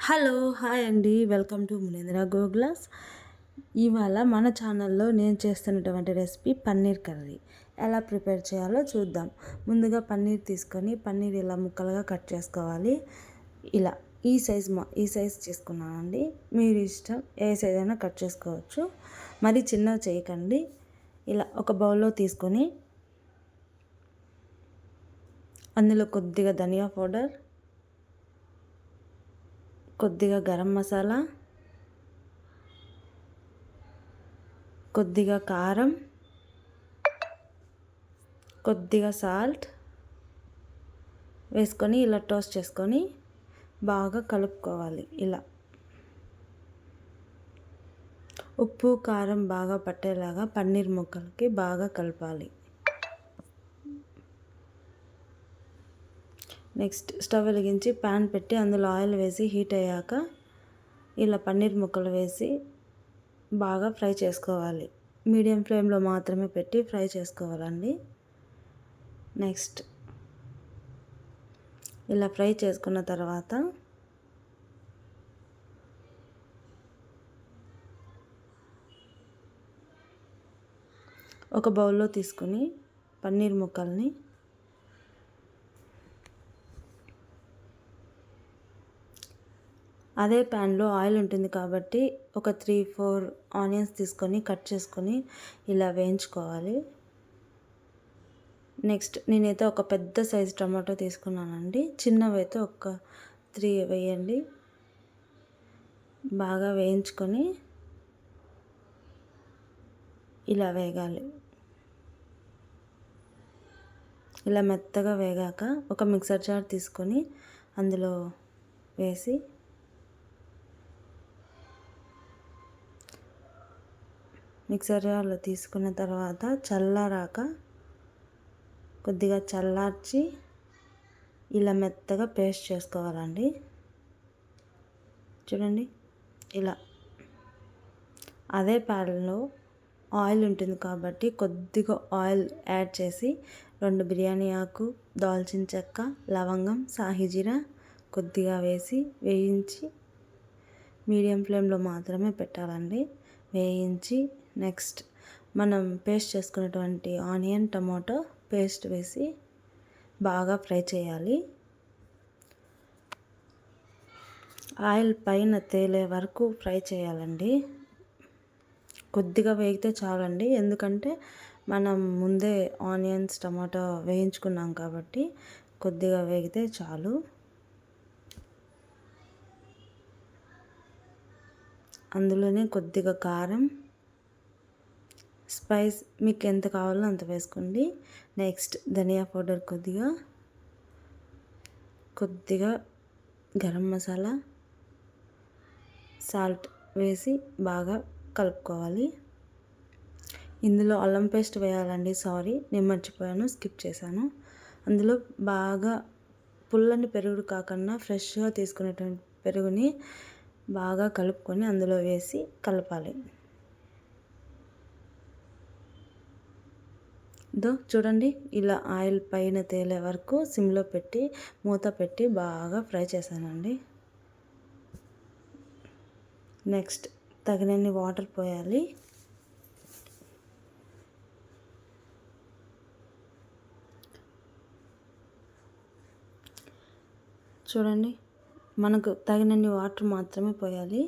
Hello hi అండి, welcome to Munendra గోగ్లాస్. ఇవాళ మన ఛానల్లో నేను చేస్తున్నటువంటి రెసిపీ పన్నీర్ కర్రీ ఎలా ప్రిపేర్ చేయాలో చూద్దాం. ముందుగా పన్నీర్ తీసుకొని పన్నీర్ ఇలా ముక్కలుగా కట్ చేసుకోవాలి. ఇలా ఈ సైజ్ చేసుకున్నానండి. మీరు ఇష్టం ఏ సైజ్ అయినా కట్ చేసుకోవచ్చు, మరి చిన్నగా చేయకండి. ఇలా ఒక బౌల్లో తీసుకొని అందులో కొద్దిగా ధనియా పౌడర్, కొద్దిగా గరం మసాలా, కొద్దిగా కారం, కొద్దిగా సాల్ట్ వేసుకొని ఇలా టోస్ట్ చేసుకొని బాగా కలుపుకోవాలి. ఇలా ఉప్పు కారం బాగా పట్టేలాగా పన్నీర్ ముక్కలకి బాగా కలపాలి. నెక్స్ట్ స్టవ్ వెలిగించి ప్యాన్ పెట్టి అందులో ఆయిల్ వేసి హీట్ అయ్యాక ఇలా పన్నీర్ ముక్కలు వేసి బాగా ఫ్రై చేసుకోవాలి. మీడియం ఫ్లేమ్లో మాత్రమే పెట్టి ఫ్రై చేసుకోవాలండి. నెక్స్ట్ ఇలా ఫ్రై చేసుకున్న తర్వాత ఒక బౌల్లో తీసుకొని పన్నీర్ ముక్కల్ని అదే ప్యాన్లో ఆయిల్ ఉంటుంది కాబట్టి ఒక 3-4 ఆనియన్స్ తీసుకొని కట్ చేసుకొని ఇలా వేయించుకోవాలి. నెక్స్ట్ నేనైతే ఒక పెద్ద సైజు టమాటో తీసుకున్నానండి. చిన్నవైతే ఒక 3 వేయండి. బాగా వేయించుకొని ఇలా వేగాలి. ఇలా మెత్తగా వేగాక ఒక మిక్సర్ జార్ తీసుకొని అందులో వేసి మిక్సర్ జార్లో తీసుకున్న తర్వాత చల్లారాక కొద్దిగా చల్లార్చి ఇలా మెత్తగా పేస్ట్ చేసుకోవాలండి. చూడండి ఇలా. అదే ప్యాన్లో ఆయిల్ ఉంటుంది కాబట్టి కొద్దిగా ఆయిల్ యాడ్ చేసి 2 బిర్యానీ ఆకు, దాల్చిన చెక్క, లవంగం, సాహిజీరా కొద్దిగా వేసి వేయించి మీడియం ఫ్లేమ్లో మాత్రమే పెట్టాలండి. వేయించి నెక్స్ట్ మనం పేస్ట్ చేసుకున్నటువంటి ఆనియన్ టమాటో పేస్ట్ వేసి బాగా ఫ్రై చేయాలి. ఆయిల్ పైన తేలే వరకు ఫ్రై చేయాలండి. కొద్దిగా వేగితే చాలండి, ఎందుకంటే మనం ముందే ఆనియన్స్ టమాటో వేయించుకున్నాం కాబట్టి కొద్దిగా వేగితే చాలు. అందులోనే కొద్దిగా కారం, స్పైస్ మీకు ఎంత కావాలో అంత వేసుకోండి. నెక్స్ట్ ధనియా పౌడర్ కొద్దిగా గరం మసాలా, సాల్ట్ వేసి బాగా కలుపుకోవాలి. ఇందులో అల్లం పేస్ట్ వేయాలండి. సారీ, నేను మర్చిపోయాను, స్కిప్ చేశాను. అందులో బాగా పుల్లని పెరుగు కాకుండా ఫ్రెష్గా తీసుకునేటువంటి పెరుగుని బాగా కలుపుకొని అందులో వేసి కలపాలి. చూడండి ఇలా ఆయిల్ పైన తేలే వరకు సిమ్లో పెట్టి మూత పెట్టి బాగా ఫ్రై చేశానండి. నెక్స్ట్ తగినన్ని వాటర్ పోయాలి. చూడండి మనకు తగినన్ని వాటర్ మాత్రమే పోయాలి.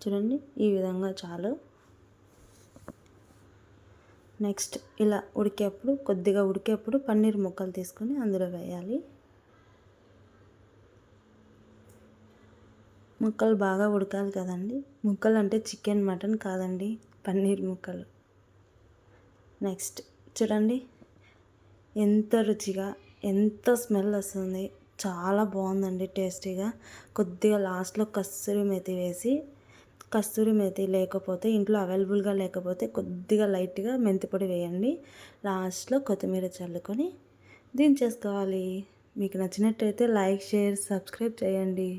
చూడండి ఈ విధంగా చాలు. నెక్స్ట్ ఇలా కొద్దిగా ఉడికేప్పుడు పన్నీర్ ముక్కలు తీసుకొని అందులో వేయాలి. ముక్కలు బాగా ఉడకాలి కదండి. ముక్కలు అంటే చికెన్ మటన్ కాదండి, పన్నీర్ ముక్కలు. నెక్స్ట్ చూడండి ఎంత రుచిగా, ఎంత స్మెల్ వస్తుంది, చాలా బాగుందండి, టేస్టీగా. కొద్దిగా లాస్ట్లో కస్తూరి మేతి వేసి, కస్తూరి మేతి లేకపోతే ఇంట్లో అవైలబుల్గా లేకపోతే కొద్దిగా లైట్గా మెంతిపొడి వేయండి. లాస్ట్లో కొత్తిమీర చల్లుకొని దించేసుకోవాలి. మీకు నచ్చినట్టయితే లైక్, షేర్, సబ్స్క్రైబ్ చేయండి.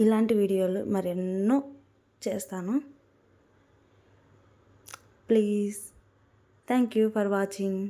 ఇలాంటి వీడియోలు మరెన్నో చేస్తాను. Please. Thank you for watching.